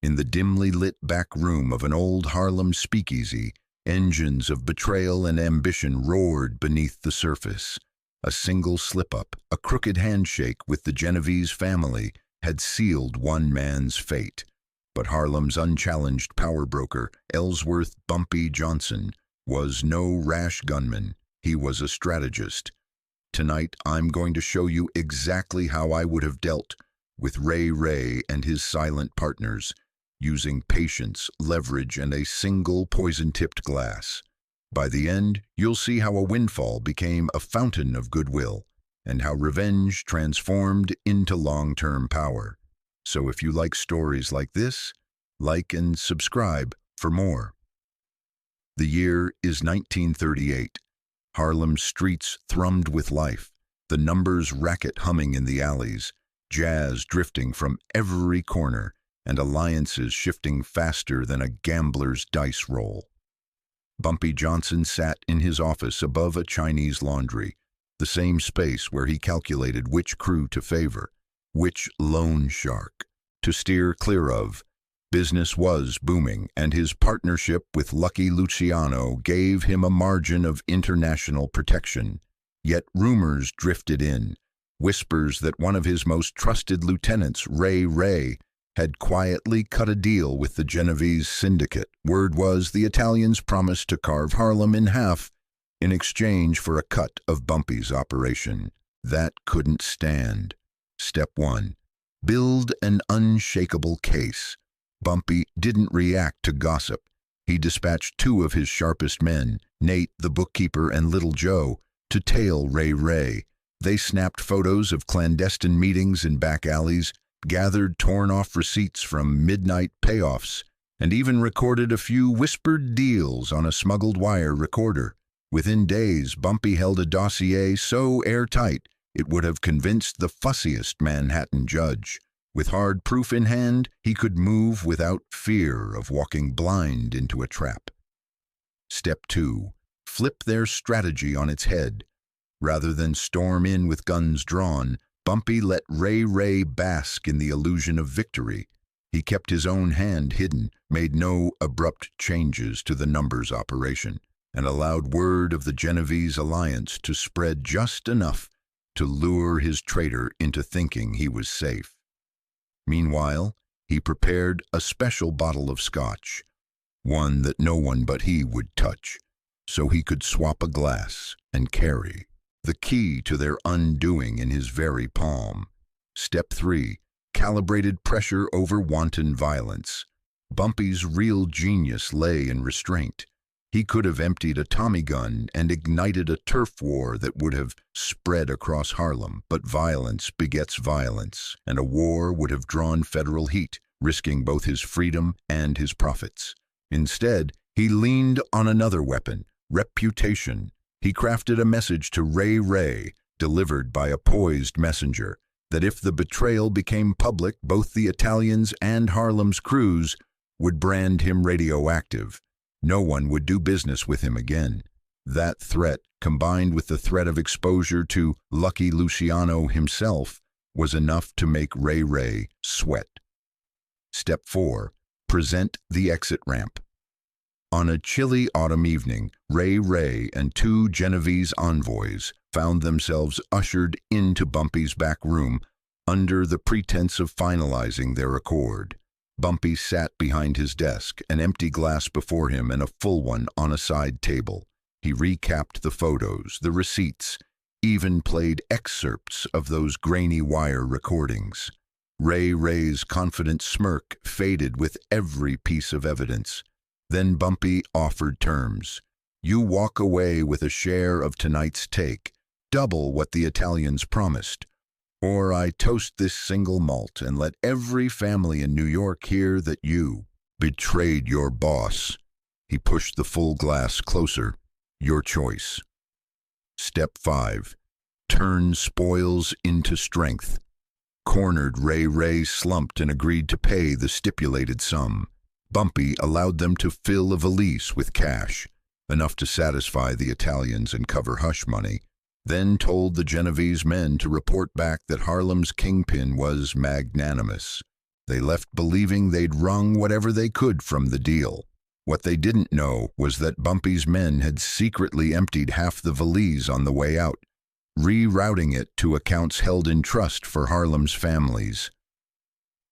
In the dimly lit back room of an old Harlem speakeasy, engines of betrayal and ambition roared beneath the surface. A single slip-up, a crooked handshake with the Genovese family, had sealed one man's fate. But Harlem's unchallenged power broker, Ellsworth Bumpy Johnson, was no rash gunman. He was a strategist. Tonight, I'm going to show you exactly how I would have dealt with Ray and his silent partners, using patience, leverage, and a single poison-tipped glass. By the end, you'll see how a windfall became a fountain of goodwill, and how revenge transformed into long-term power. So if you like stories like this, like and subscribe for more. The year is 1938. Harlem's streets thrummed with life, the numbers racket humming in the alleys, jazz drifting from every corner, and alliances shifting faster than a gambler's dice roll. Bumpy Johnson sat in his office above a Chinese laundry, the same space where he calculated which crew to favor, which loan shark to steer clear of. Business was booming, and his partnership with Lucky Luciano gave him a margin of international protection. Yet rumors drifted in, whispers that one of his most trusted lieutenants, Ray, had quietly cut a deal with the Genovese syndicate. Word was the Italians promised to carve Harlem in half in exchange for a cut of Bumpy's operation. That couldn't stand. Step 1. Build an unshakable case. Bumpy didn't react to gossip. He dispatched 2 of his sharpest men, Nate the bookkeeper and Little Joe, to tail Ray. They snapped photos of clandestine meetings in back alleys, gathered torn-off receipts from midnight payoffs, and even recorded a few whispered deals on a smuggled wire recorder. Within days, Bumpy held a dossier so airtight it would have convinced the fussiest Manhattan judge. With hard proof in hand, he could move without fear of walking blind into a trap. Step 2. Flip their strategy on its head. Rather than storm in with guns drawn, Bumpy let Ray bask in the illusion of victory. He kept his own hand hidden, made no abrupt changes to the numbers operation, and allowed word of the Genovese alliance to spread just enough to lure his traitor into thinking he was safe. Meanwhile, he prepared a special bottle of scotch, one that no one but he would touch, so he could swap a glass and carry the key to their undoing in his very palm. Step 3. Calibrated pressure over wanton violence. Bumpy's real genius lay in restraint. He could have emptied a Tommy gun and ignited a turf war that would have spread across Harlem, but violence begets violence, and a war would have drawn federal heat, risking both his freedom and his profits. Instead, he leaned on another weapon, reputation. He crafted a message to Ray, delivered by a poised messenger, that if the betrayal became public, both the Italians and Harlem's crews would brand him radioactive. No one would do business with him again. That threat, combined with the threat of exposure to Lucky Luciano himself, was enough to make Ray sweat. Step 4. Present the exit ramp. On a chilly autumn evening, Ray and 2 Genovese envoys found themselves ushered into Bumpy's back room under the pretense of finalizing their accord. Bumpy sat behind his desk, an empty glass before him and a full one on a side table. He recapped the photos, the receipts, even played excerpts of those grainy wire recordings. Ray's confident smirk faded with every piece of evidence. Then Bumpy offered terms. You walk away with a share of tonight's take, double what the Italians promised. Or I toast this single malt and let every family in New York hear that you betrayed your boss. He pushed the full glass closer. Your choice. Step 5. Turn spoils into strength. Cornered, Ray slumped and agreed to pay the stipulated sum. Bumpy allowed them to fill a valise with cash, enough to satisfy the Italians and cover hush money, then told the Genovese men to report back that Harlem's kingpin was magnanimous. They left believing they'd wrung whatever they could from the deal. What they didn't know was that Bumpy's men had secretly emptied half the valise on the way out, rerouting it to accounts held in trust for Harlem's families.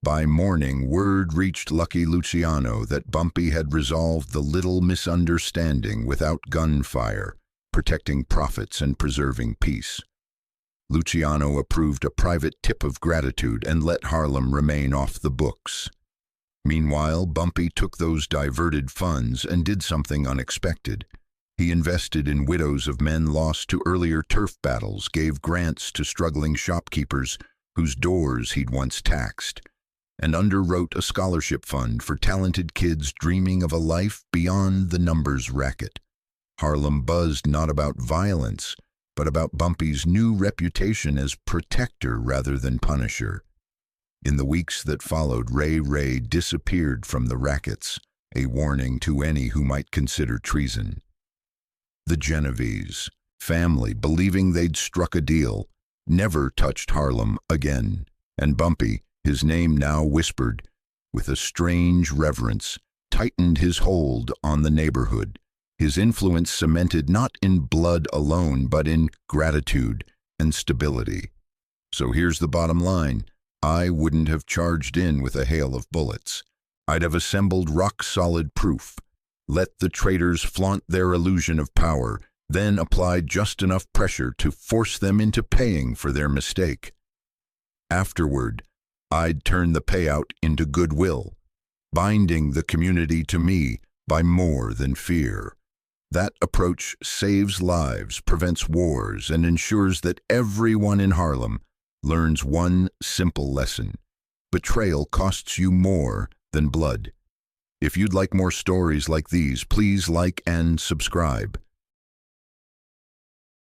By morning, word reached Lucky Luciano that Bumpy had resolved the little misunderstanding without gunfire, protecting profits and preserving peace. Luciano approved a private tip of gratitude and let Harlem remain off the books. Meanwhile, Bumpy took those diverted funds and did something unexpected. He invested in widows of men lost to earlier turf battles, gave grants to struggling shopkeepers whose doors he'd once taxed, and underwrote a scholarship fund for talented kids dreaming of a life beyond the numbers racket. Harlem buzzed not about violence, but about Bumpy's new reputation as protector rather than punisher. In the weeks that followed, Ray disappeared from the rackets, a warning to any who might consider treason. The Genovese family, believing they'd struck a deal, never touched Harlem again, and Bumpy, his name now whispered, with a strange reverence, tightened his hold on the neighborhood, his influence cemented not in blood alone, but in gratitude and stability. So here's the bottom line. I wouldn't have charged in with a hail of bullets. I'd have assembled rock-solid proof, let the traitors flaunt their illusion of power, then applied just enough pressure to force them into paying for their mistake. Afterward, I'd turn the payout into goodwill, binding the community to me by more than fear. That approach saves lives, prevents wars, and ensures that everyone in Harlem learns one simple lesson. Betrayal costs you more than blood. If you'd like more stories like these, please like and subscribe.